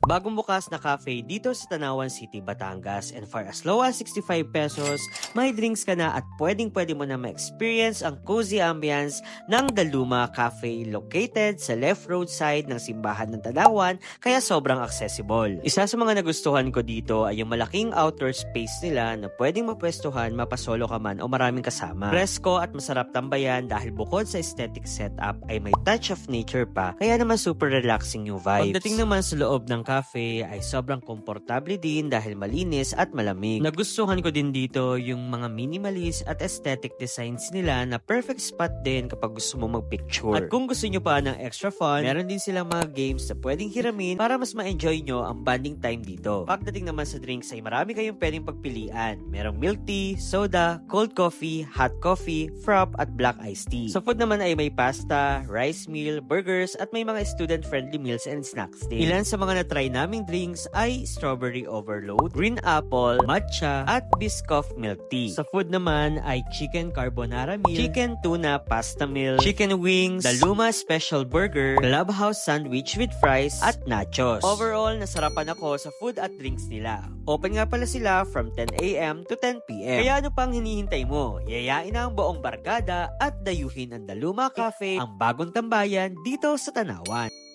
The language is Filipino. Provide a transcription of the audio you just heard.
Bagong bukas na cafe dito sa Tanawan City, Batangas, and for as low as 65 pesos, may drinks ka na at pwedeng-pwede mo na ma-experience ang cozy ambience ng Daluma Cafe located sa left road side ng simbahan ng Tanawan, kaya sobrang accessible. Isa sa mga nagustuhan ko dito ay yung malaking outdoor space nila na pwedeng mapwestuhan, mapasolo ka man o maraming kasama. Presko at masarap tambayan dahil bukod sa aesthetic setup ay may touch of nature pa, kaya naman super relaxing yung vibes. Pagdating naman sa loob ng cafe ay sobrang komportable din dahil malinis at malamig. Nagustuhan ko din dito yung mga minimalist at aesthetic designs nila na perfect spot din kapag gusto mo magpicture. At kung gusto nyo pa ng extra fun, meron din silang mga games na pwedeng hiramin para mas ma-enjoy nyo ang bonding time dito. Pagdating naman sa drinks ay marami kayong pwedeng pagpilian. Merong milk tea, soda, cold coffee, hot coffee, frap at black iced tea. Sa food naman ay may pasta, rice meal, burgers at may mga student-friendly meals and snacks din. Ilan sa mga na-try naming drinks ay strawberry overload, green apple, matcha, at biscoff milk tea. Sa food naman ay chicken carbonara meal, chicken tuna pasta meal, chicken wings, Daluma special burger, clubhouse sandwich with fries, at nachos. Overall, nasarapan ako sa food at drinks nila. Open nga pala sila from 10 AM to 10 PM. Kaya ano pang hinihintay mo? Yayain na ang buong barkada at dayuhin ang Daluma Cafe, ang bagong tambayan dito sa Tanawan.